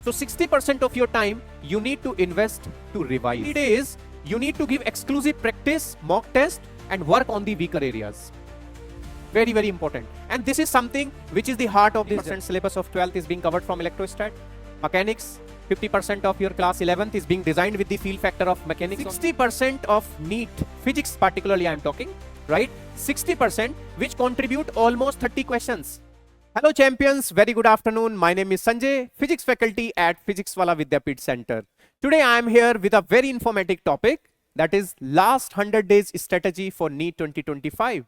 So 60% of your time you need to invest to revise. 3 days you need to give exclusive practice, mock test and work on the weaker areas. Very, very important. And this is something which is the heart of this syllabus of 12th is being covered from electrostat. Mechanics, 50% of your class 11th is being designed with the field factor of mechanics. 60% of NEET, physics particularly I am talking, right? 60% which contribute almost 30 questions. Hello champions, very good afternoon. My name is Sanjay, physics faculty at Physicswala Vidyapeeth Center. Today I am here with a very informative topic, that is last 100 days strategy for NEET 2025.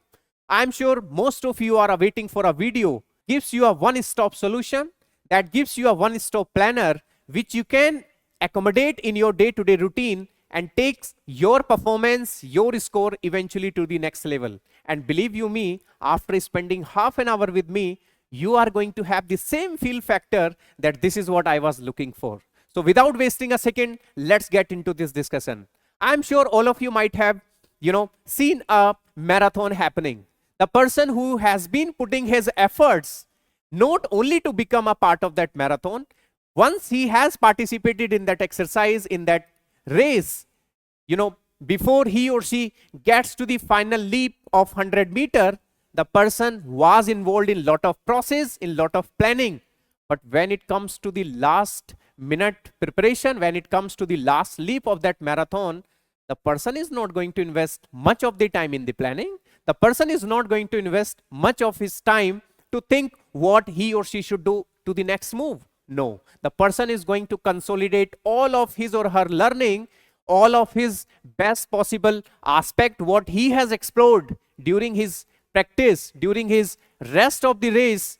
I am sure most of you are waiting for a video, gives you a one-stop solution, that gives you a one-stop planner which you can accommodate in your day-to-day routine and takes your performance, your score eventually to the next level. And believe you me, after spending half an hour with me, you are going to have the same feel factor that this is what I was looking for. So without wasting a second, let's get into this discussion. I'm sure all of you might have, seen a marathon happening. The person who has been putting his efforts not only to become a part of that marathon, once he has participated in that exercise, in that race, before he or she gets to the final leap of 100 meter, the person was involved in lot of process, in lot of planning. But when it comes to the last minute preparation, when it comes to the last leap of that marathon, the person is not going to invest much of the time in the planning. The person is not going to invest much of his time to think what he or she should do to the next move. No, the person is going to consolidate all of his or her learning, all of his best possible aspect, what he has explored during his practice, during his rest of the race,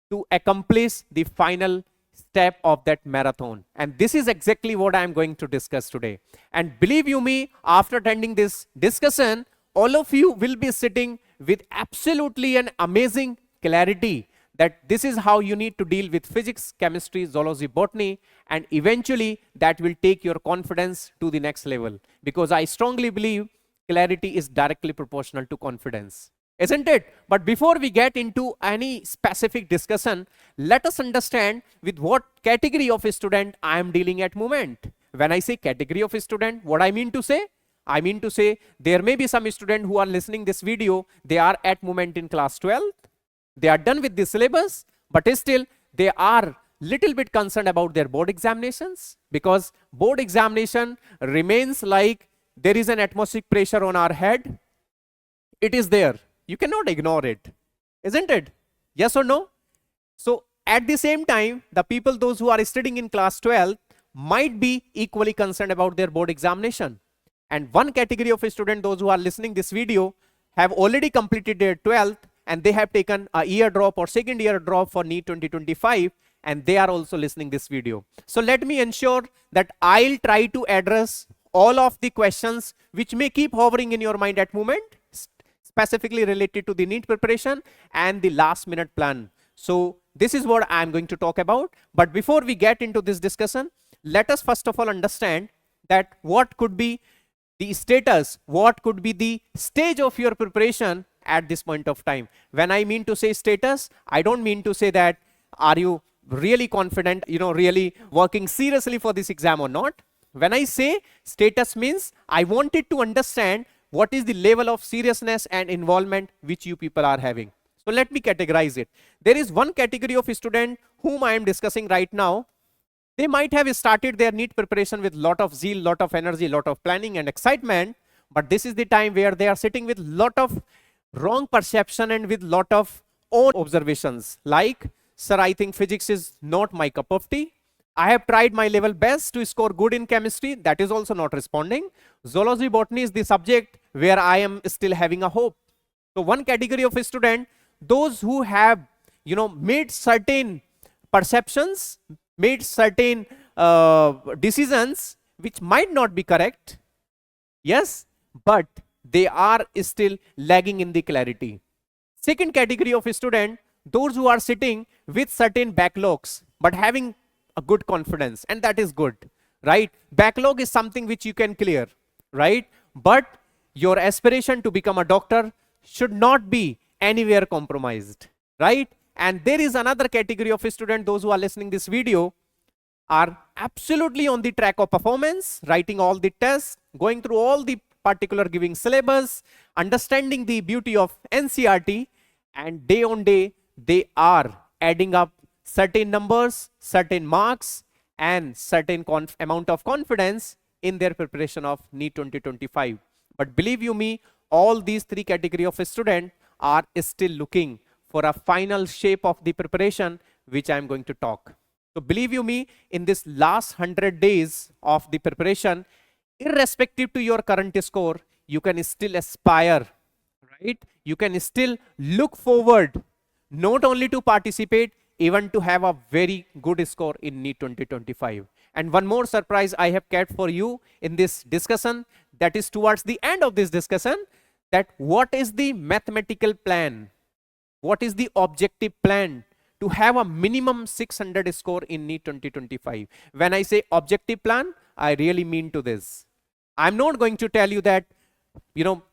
to accomplish the final step of that marathon. And this is exactly what I am going to discuss today. And believe you me, after attending this discussion, all of you will be sitting with absolutely an amazing clarity that this is how you need to deal with physics, chemistry, zoology, botany, and eventually that will take your confidence to the next level. Because I strongly believe clarity is directly proportional to confidence. Isn't it? But before we get into any specific discussion, let us understand with what category of a student I am dealing at moment. When I say category of a student, what I mean to say? I mean to say there may be some student who are listening this video, they are at moment in class 12, they are done with the syllabus, but still they are little bit concerned about their board examinations, because board examination remains like there is an atmospheric pressure on our head. It is there. You cannot ignore it, isn't it? Yes or no? So at the same time, the people, those who are studying in class 12 might be equally concerned about their board examination. And one category of a student, those who are listening this video, have already completed their 12th and they have taken a year drop or second year drop for NEET 2025, and they are also listening this video. So let me ensure that I'll try to address all of the questions which may keep hovering in your mind at moment, specifically related to the NEET preparation and the last minute plan. So this is what I'm going to talk about. But before we get into this discussion, let us first of all understand that what could be the status, what could be the stage of your preparation at this point of time. When I mean to say status, I don't mean to say that are you really confident, really working seriously for this exam or not. When I say status means I wanted to understand what is the level of seriousness and involvement which you people are having. So let me categorize it. There is one category of student whom I am discussing right now. They might have started their NEET preparation with lot of zeal, lot of energy, lot of planning and excitement, but this is the time where they are sitting with lot of wrong perception and with lot of own observations. Like, sir, I think physics is not my cup of tea. I have tried my level best to score good in chemistry. That is also not responding. Zoology, botany is the subject where I am still having a hope. So one category of a student, those who have, made certain perceptions, made certain decisions which might not be correct. Yes, but they are still lagging in the clarity. Second category of a student, those who are sitting with certain backlogs but having a good confidence, and that is good, right? Backlog is something which you can clear, right? But your aspiration to become a doctor should not be anywhere compromised, right? And there is another category of a student, those who are listening this video, are absolutely on the track of performance, writing all the tests, going through all the particular giving syllabus, understanding the beauty of NCERT, and day on day, they are adding up certain numbers, certain marks, and certain amount of confidence in their preparation of NEET 2025. But believe you me, all these three category of students are still looking for a final shape of the preparation, which I am going to talk. So believe you me, in this last 100 days of the preparation, irrespective to your current score, you can still aspire, right? You can still look forward not only to participate, even to have a very good score in NEET 2025. And one more surprise I have kept for you in this discussion, that is towards the end of this discussion, that what is the mathematical plan? What is the objective plan to have a minimum 600 score in NEET 2025? When I say objective plan, I really mean to this. I'm not going to tell you that,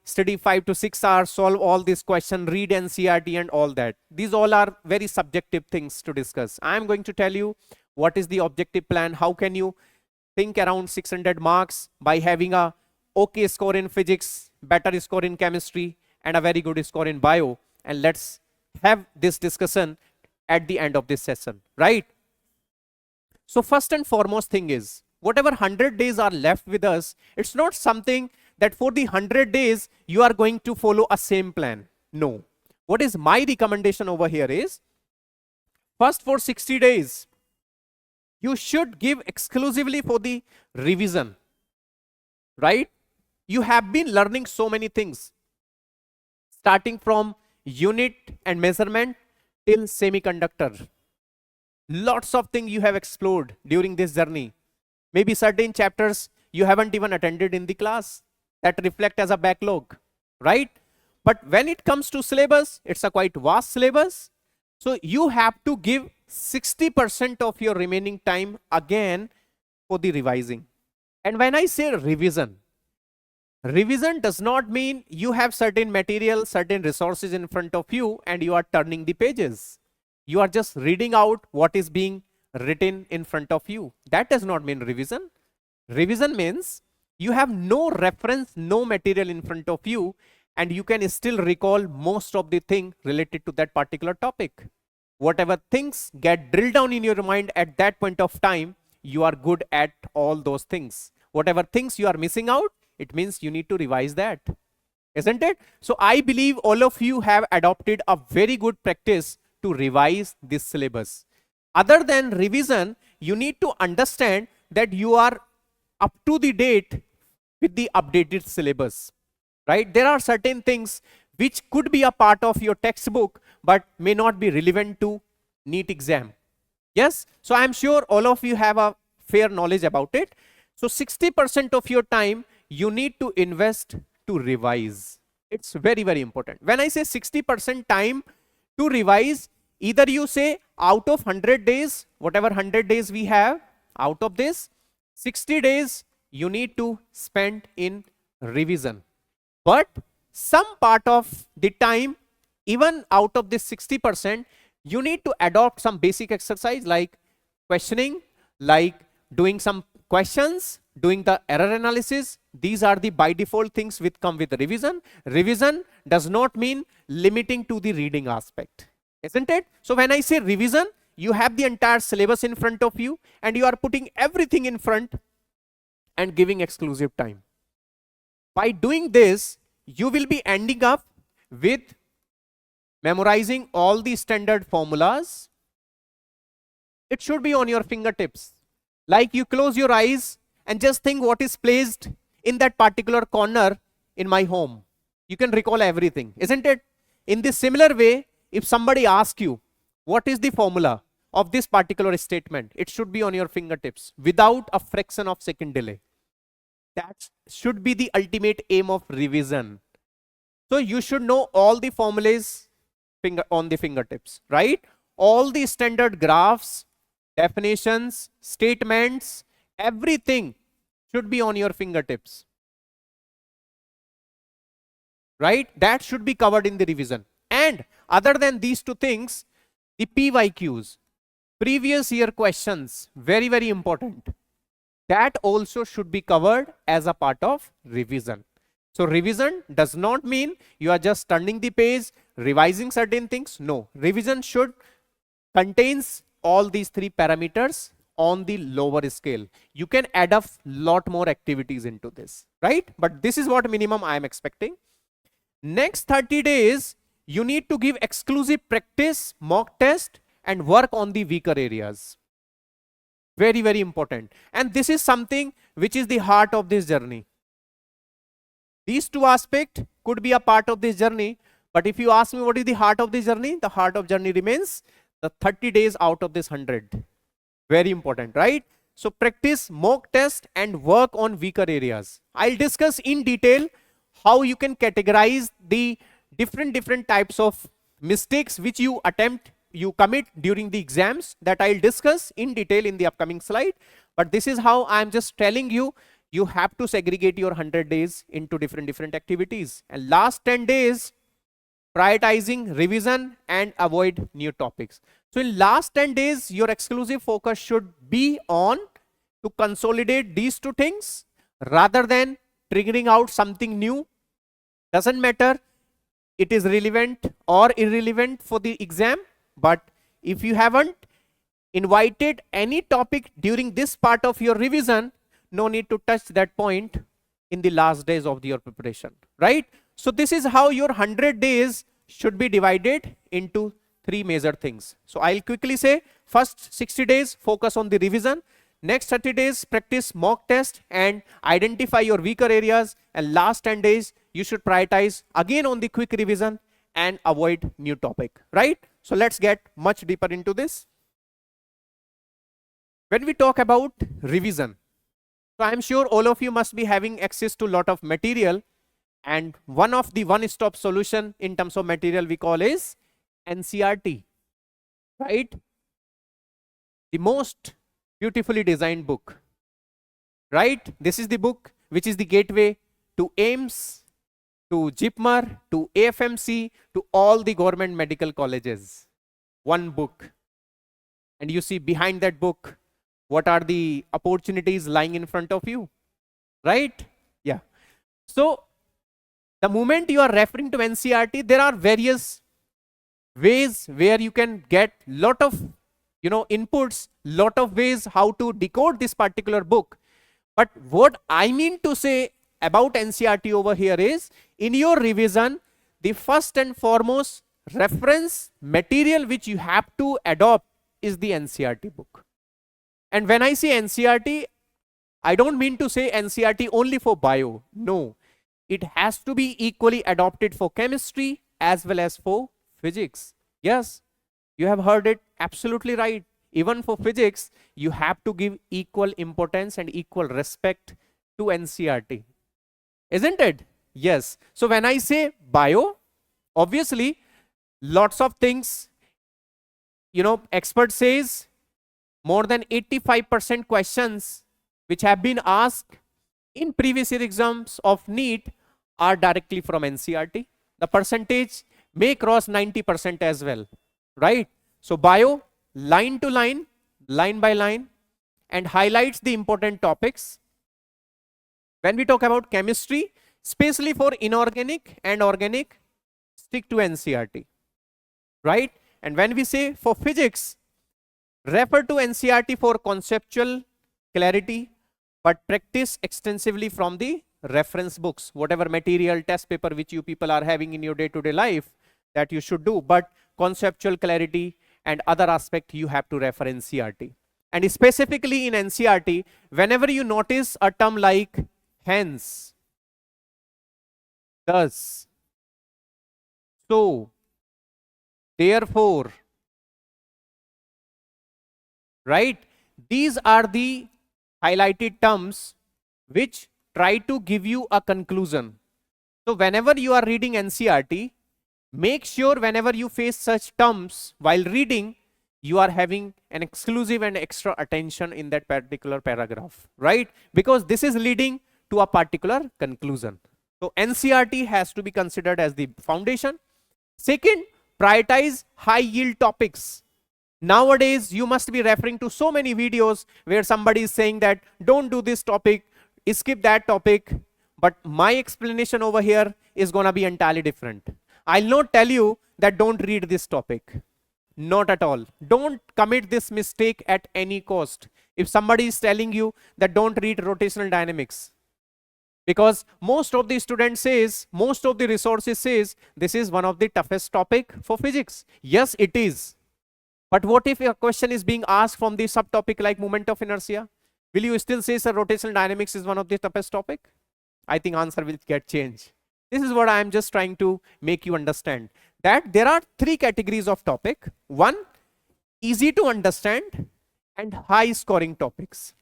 study 5 to 6 hours, solve all these questions, read NCERT and all that. These all are very subjective things to discuss. I'm going to tell you what is the objective plan, how can you think around 600 marks by having a okay score in physics, better score in chemistry, and a very good score in bio. And let's have this discussion at the end of this session, right? So first and foremost thing is, whatever 100 days are left with us, it's not something that for the 100 days you are going to follow a same plan. No. What is my recommendation over here is, first for 60 days, you should give exclusively for the revision, right? You have been learning so many things, starting from unit and measurement till semiconductor. Lots of things you have explored during this journey. Maybe certain chapters you haven't even attended in the class, that reflect as a backlog, right? But when it comes to syllabus, it's a quite vast syllabus. So you have to give 60% of your remaining time again for the revising. And when I say revision does not mean you have certain material, certain resources in front of you and you are turning the pages. You are just reading out what is being written in front of you. That does not mean revision. Revision means you have no reference, no material in front of you, and you can still recall most of the thing related to that particular topic. Whatever things get drilled down in your mind at that point of time, you are good at all those things. Whatever things you are missing out, it means you need to revise that, isn't it? So I believe all of you have adopted a very good practice to revise this syllabus. Other than revision, you need to understand that you are up to the date with the updated syllabus, right? There are certain things which could be a part of your textbook but may not be relevant to NEET exam. Yes, so I'm sure all of you have a fair knowledge about it. So 60% of your time you need to invest to revise. It's very, very important. When I say 60% time to revise, either you say out of 100 days, whatever 100 days we have, out of this 60 days you need to spend in revision. But some part of the time, even out of this 60%, you need to adopt some basic exercise like questioning, like doing some questions, doing the error analysis. These are the by default things which come with revision. Revision does not mean limiting to the reading aspect, isn't it? So when I say revision, you have the entire syllabus in front of you and you are putting everything in front and giving exclusive time. By doing this, you will be ending up with memorizing all the standard formulas. It should be on your fingertips. Like you close your eyes and just think what is placed in that particular corner in my home. You can recall everything, isn't it? In this similar way, if somebody asks you, what is the formula of this particular statement? It should be on your fingertips without a fraction of second delay. That should be the ultimate aim of revision. So you should know all the formulas on the fingertips, right? All the standard graphs, definitions, statements, everything should be on your fingertips, right? That should be covered in the revision. And other than these two things, the PYQs. previous year questions, very, very important. That also should be covered as a part of revision. So revision does not mean you are just turning the page, revising certain things. No, revision should contains all these three parameters on the lower scale. You can add a lot more activities into this, right? But this is what minimum I am expecting. Next 30 days, you need to give exclusive practice, mock test, and work on the weaker areas. Very, very important. And this is something which is the heart of this journey. These two aspects could be a part of this journey. But if you ask me what is the heart of this journey, the heart of journey remains the 30 days out of this 100. Very important, right? So practice, mock test, and work on weaker areas. I'll discuss in detail how you can categorize the different types of mistakes which you commit during the exams, that I'll discuss in detail in the upcoming slide. But this is how I'm just telling you, you have to segregate your 100 days into different activities. And last 10 days, prioritizing revision and avoid new topics. So in last 10 days, your exclusive focus should be on to consolidate these two things rather than triggering out something new. Doesn't matter it is relevant or irrelevant for the exam, but if you haven't invited any topic during this part of your revision, no need to touch that point in the last days of your preparation, right? So this is how your 100 days should be divided into three major things. So I'll quickly say, first 60 days focus on the revision, next 30 days practice mock test and identify your weaker areas, and last 10 days you should prioritize again on the quick revision and avoid new topic, right? So let's get much deeper into this. When we talk about revision, so I'm sure all of you must be having access to a lot of material, and one of the one-stop solution in terms of material we call is NCERT, right? The most beautifully designed book, right? This is the book which is the gateway to AIIMS, to JIPMER, to AFMC, to all the government medical colleges. One book. And you see behind that book, what are the opportunities lying in front of you, right? Yeah. So the moment you are referring to NCERT, there are various ways where you can get lot of inputs, lot of ways how to decode this particular book. But what I mean to say about NCERT over here is, in your revision, the first and foremost reference material which you have to adopt is the NCERT book. And when I say NCERT, I don't mean to say NCERT only for bio. No, it has to be equally adopted for chemistry as well as for physics. Yes, you have heard it absolutely right. Even for physics, you have to give equal importance and equal respect to NCERT. Isn't it? Yes. So when I say bio, obviously, lots of things, expert says more than 85% questions which have been asked in previous year exams of NEET are directly from NCERT. The percentage may cross 90% as well, right? So bio, line to line, line by line, and highlights the important topics. When we talk about chemistry, especially for inorganic and organic, stick to NCERT, right? And when we say for physics, refer to NCERT for conceptual clarity, but practice extensively from the reference books, whatever material, test paper which you people are having in your day-to-day life, that you should do. But conceptual clarity and other aspect, you have to refer NCERT. And specifically in NCERT, whenever you notice a term like hence, thus, so, therefore, right? These are the highlighted terms which try to give you a conclusion. So whenever you are reading NCERT, make sure whenever you face such terms while reading, you are having an exclusive and extra attention in that particular paragraph, right? Because this is leading to a particular conclusion. So NCERT has to be considered as the foundation. Second, prioritize high yield topics. Nowadays, you must be referring to so many videos where somebody is saying that don't do this topic, skip that topic. But my explanation over here is going to be entirely different. I'll not tell you that don't read this topic. Not at all. Don't commit this mistake at any cost. If somebody is telling you that don't read rotational dynamics, because most of the students says, most of the resources says, this is one of the toughest topic for physics. Yes, it is. But what if a question is being asked from the subtopic like moment of inertia? Will you still say, sir, rotational dynamics is one of the toughest topic? I think answer will get changed. This is what I am just trying to make you understand, that there are three categories of topic. One, easy to understand and high scoring topics.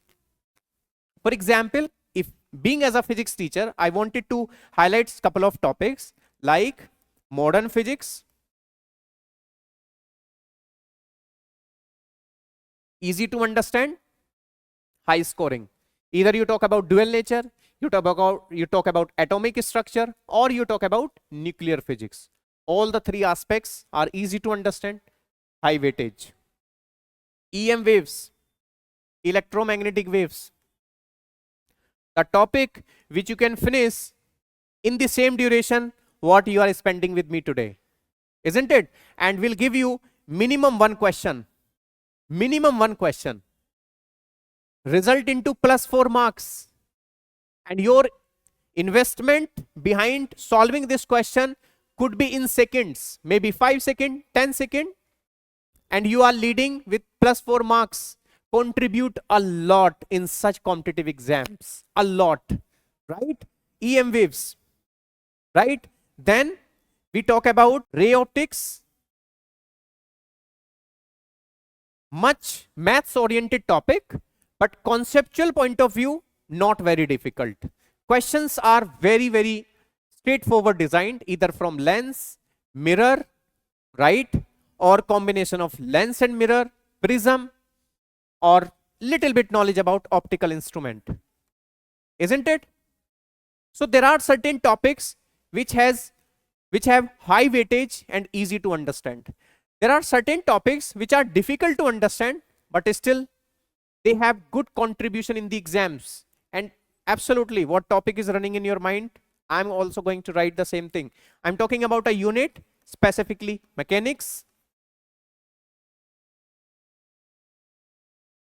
For example, if being as a physics teacher, I wanted to highlight a couple of topics like modern physics, easy to understand, high scoring. Either you talk about dual nature, you talk about atomic structure, or you talk about nuclear physics. All the three aspects are easy to understand, high weightage. EM waves, electromagnetic waves, the topic which you can finish in the same duration what you are spending with me today, isn't it? And will give you minimum one question, result into +4 marks. And your investment behind solving this question could be in seconds, maybe 5 seconds, 10 seconds, and you are leading with +4 marks. Contribute a lot in such competitive exams, a lot, right? EM waves, right? Then we talk about ray optics, much maths oriented topic, but conceptual point of view, not very difficult. Questions are very, very straightforward designed, either from lens, mirror, right? Or combination of lens and mirror, prism, or little bit knowledge about optical instrument, isn't it? So there are certain topics which have high weightage and easy to understand. There are certain topics which are difficult to understand, but still they have good contribution in the exams. And absolutely, what topic is running in your mind, I'm also going to write the same thing. I'm talking about a unit, specifically mechanics,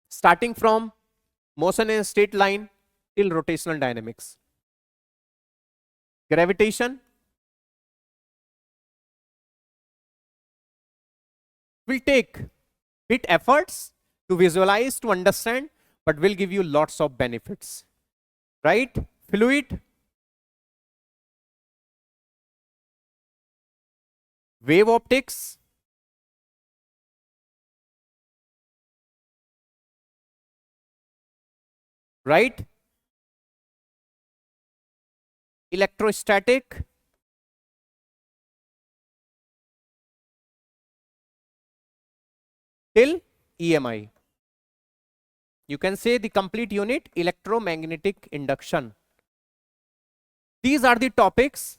starting from motion in a straight line till rotational dynamics. Gravitation will take bit efforts to visualize, to understand, but will give you lots of benefits, right? Fluid, wave optics, right? Electrostatic, till EMI. You can say the complete unit, electromagnetic induction. These are the topics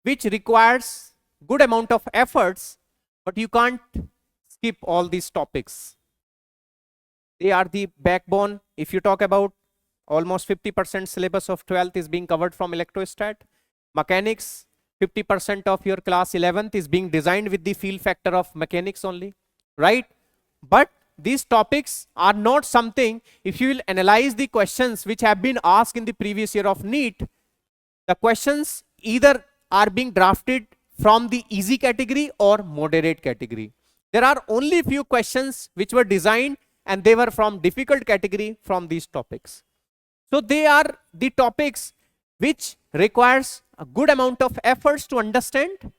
which requires good amount of efforts, but you can't skip all these topics. They are the backbone. If you talk about almost 50% syllabus of 12th is being covered from electrostat. Mechanics, 50% of your class 11th is being designed with the field factor of mechanics only, right? But these topics are not something, if you will analyze the questions which have been asked in the previous year of NEET, the questions either are being drafted from the easy category or moderate category. There are only few questions which were designed and they were from difficult category from these topics. So they are the topics which requires a good amount of efforts to understand,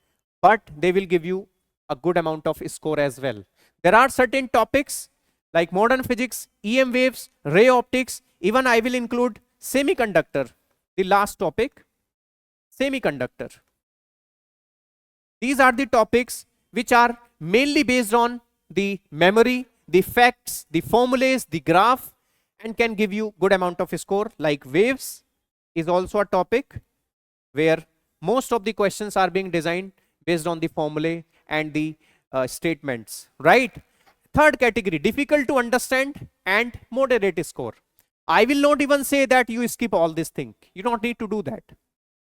but they will give you a good amount of score as well. There are certain topics like modern physics, EM waves, ray optics, even I will include semiconductor, the last topic, semiconductor. These are the topics which are mainly based on the memory, the facts, the formulas, the graph, and can give you good amount of score. Like waves is also a topic where most of the questions are being designed based on the formulae and the statements, right? Third category, difficult to understand and moderate score. I will not even say that you skip all this thing. You don't need to do that,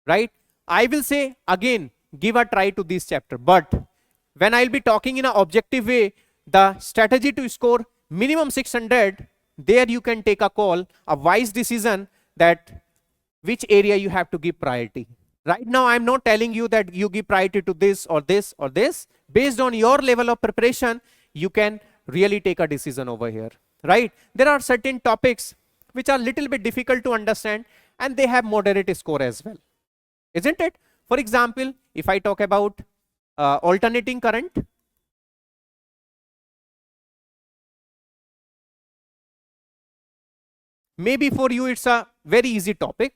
right? I will say again, give a try to this chapter. But when I'll be talking in an objective way, the strategy to score minimum 600, there you can take a call, a wise decision that which area you have to give priority. Right now, I'm not telling you that you give priority to this or this or this. Based on your level of preparation, you can really take a decision over here, right? There are certain topics which are little bit difficult to understand and they have moderate score as well, isn't it? For example, if I talk about alternating current, maybe for you it's a very easy topic,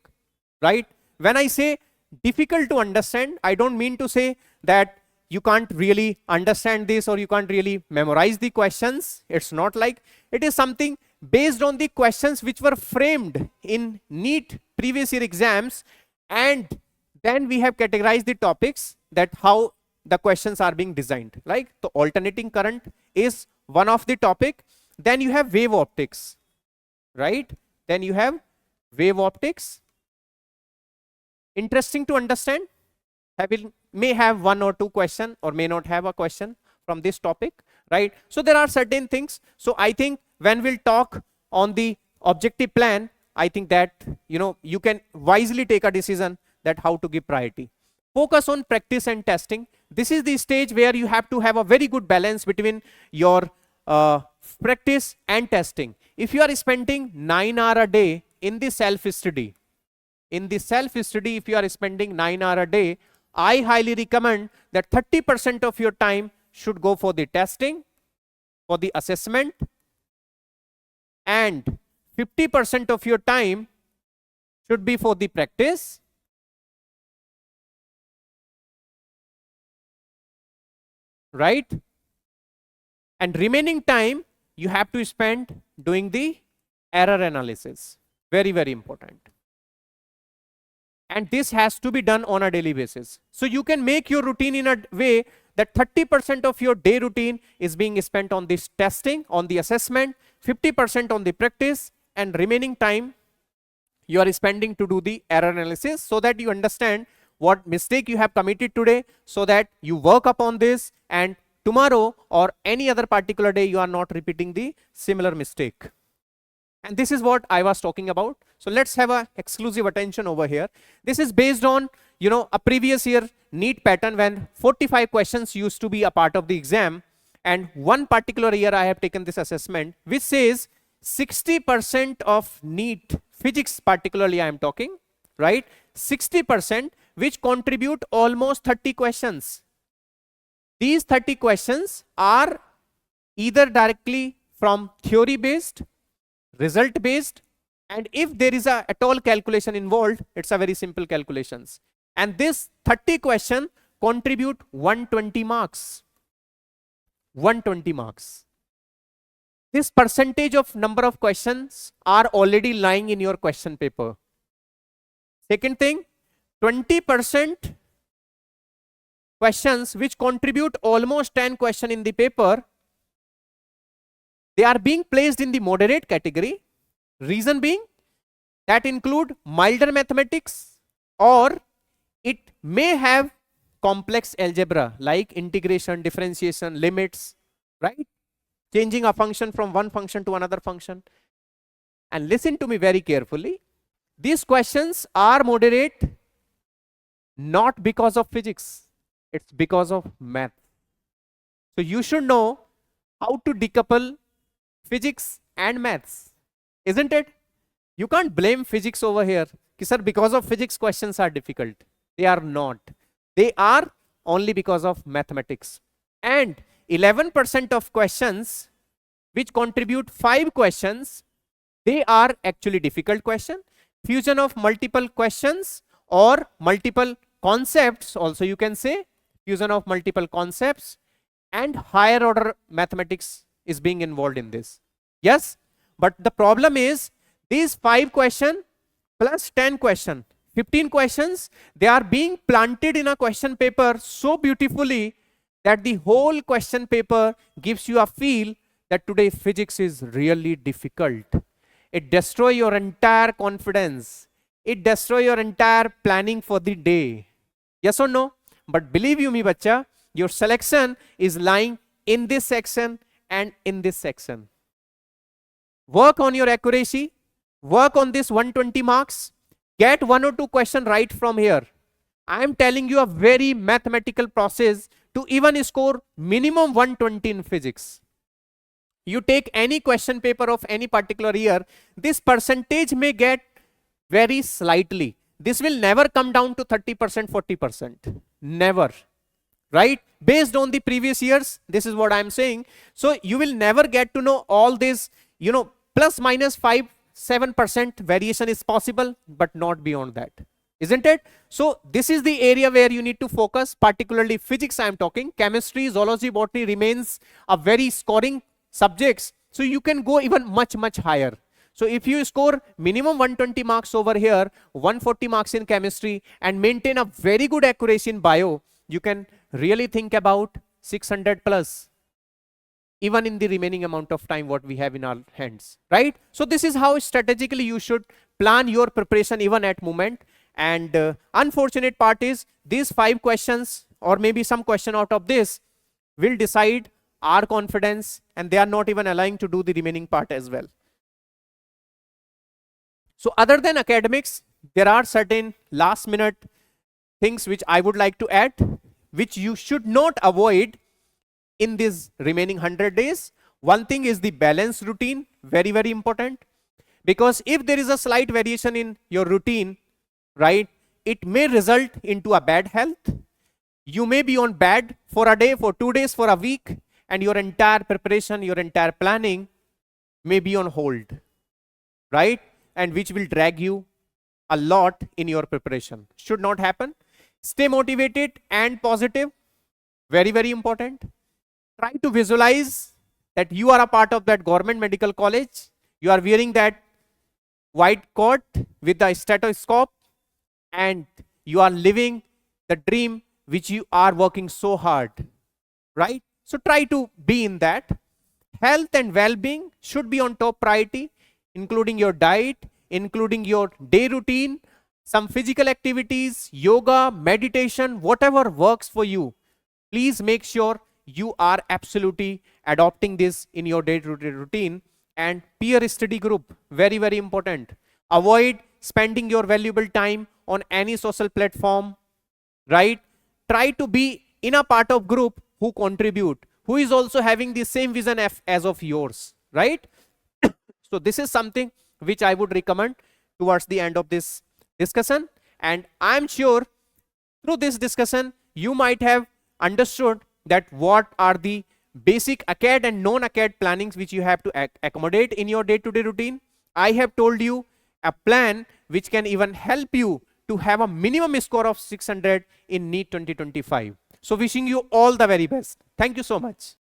right? When I say difficult to understand, I don't mean to say that you can't really understand this or you can't really memorize the questions. It's not like, it is something based on the questions which were framed in NEET previous year exams, and then we have categorized the topics that how the questions are being designed. Like the alternating current is one of the topic. Then you have wave optics, right? Then you have wave optics. Interesting to understand. May have one or two question or may not have a question from this topic, right? So there are certain things. So I think when we'll talk on the objective plan, I think that you can wisely take a decision that how to give priority. Focus on practice and testing. This is the stage where you have to have a very good balance between your practice and testing. If you are spending 9 hours a day in the self-study, if you are spending 9 hours a day, I highly recommend that 30% of your time should go for the testing, for the assessment, and 50% of your time should be for the practice, right? And remaining time you have to spend doing the error analysis. Very, very important. And this has to be done on a daily basis. So you can make your routine in a way that 30% of your day routine is being spent on this testing, on the assessment, 50% on the practice, and remaining time you are spending to do the error analysis, so that you understand what mistake you have committed today, so that you work upon this and tomorrow or any other particular day you are not repeating the similar mistake. And this is what I was talking about. So let's have a exclusive attention over here. This is based on a previous year NEET pattern when 45 questions used to be a part of the exam, and one particular year I have taken this assessment which says 60% of NEET physics, particularly I am talking, right? 60% which contribute almost 30 questions. These 30 questions are either directly from theory based, result based, and if there is at all calculation involved, it's a very simple calculations. And this 30 question contribute 120 marks. 120 marks. This percentage of number of questions are already lying in your question paper. Second thing, 20% questions which contribute almost 10 questions in the paper, they are being placed in the moderate category. Reason being, that include milder mathematics, or it may have complex algebra like integration, differentiation, limits, right? Changing a function from one function to another function. And listen to me very carefully. These questions are moderate not because of physics, it's because of math. So you should know how to decouple physics and maths, isn't it? You can't blame physics over here. Sir, because of physics questions are difficult. They are not. They are only because of mathematics. And 11% of questions which contribute 5 questions, they are actually difficult question. Fusion of multiple questions or multiple concepts, also you can say fusion of multiple concepts, and higher order mathematics is being involved in this. Yes, but the problem is these 5 questions plus 10 questions, 15 questions, they are being planted in a question paper so beautifully that the whole question paper gives you a feel that today physics is really difficult. It destroys your entire confidence. It destroys your entire planning for the day. Yes or no? But believe you me, bacha, your selection is lying in this section and in this section. Work on your accuracy. Work on this 120 marks. Get 1 or 2 questions right from here. I am telling you a very mathematical process to even score minimum 120 in physics. You take any question paper of any particular year, this percentage may get very slightly. This will never come down to 30%, 40%. Never. Right? Based on the previous years, this is what I am saying. So you will never get to know all this, plus minus 5-7% variation is possible, but not beyond that. Isn't it? So this is the area where you need to focus, particularly physics I am talking. Chemistry, zoology, botany remains a very scoring subjects. So you can go even much, much higher. So if you score minimum 120 marks over here, 140 marks in chemistry, and maintain a very good accuracy in bio, you can really think about 600 plus, even in the remaining amount of time what we have in our hands, right? So this is how strategically you should plan your preparation even at moment. And unfortunate part is these 5 questions or maybe some question out of this will decide our confidence, and they are not even allowing to do the remaining part as well. So other than academics, there are certain last minute things which I would like to add, which you should not avoid in these remaining 100 days. One thing is the balance routine, very, very important, because if there is a slight variation in your routine, right, it may result into a bad health. You may be on bad for a day, for 2 days, for a week, and your entire preparation, your entire planning may be on hold, right? And which will drag you a lot in your preparation. Should not happen. Stay motivated and positive. Very, very important. Try to visualize that you are a part of that government medical college. You are wearing that white coat with the stethoscope, and you are living the dream which you are working so hard, right? So try to be in that. Health and well-being should be on top priority, including your diet, including your day routine, some physical activities, yoga, meditation, whatever works for you. Please make sure you are absolutely adopting this in your day routine. And peer study group, very, very important. Avoid spending your valuable time on any social platform, right? Try to be in a part of group who contribute, who is also having the same vision as of yours, right? So this is something which I would recommend towards the end of this discussion. And I'm sure through this discussion, you might have understood that what are the basic ACAD and non-ACAD plannings which you have to accommodate in your day-to-day routine. I have told you a plan which can even help you to have a minimum score of 600 in NEET 2025. So wishing you all the very best. Thank you so much.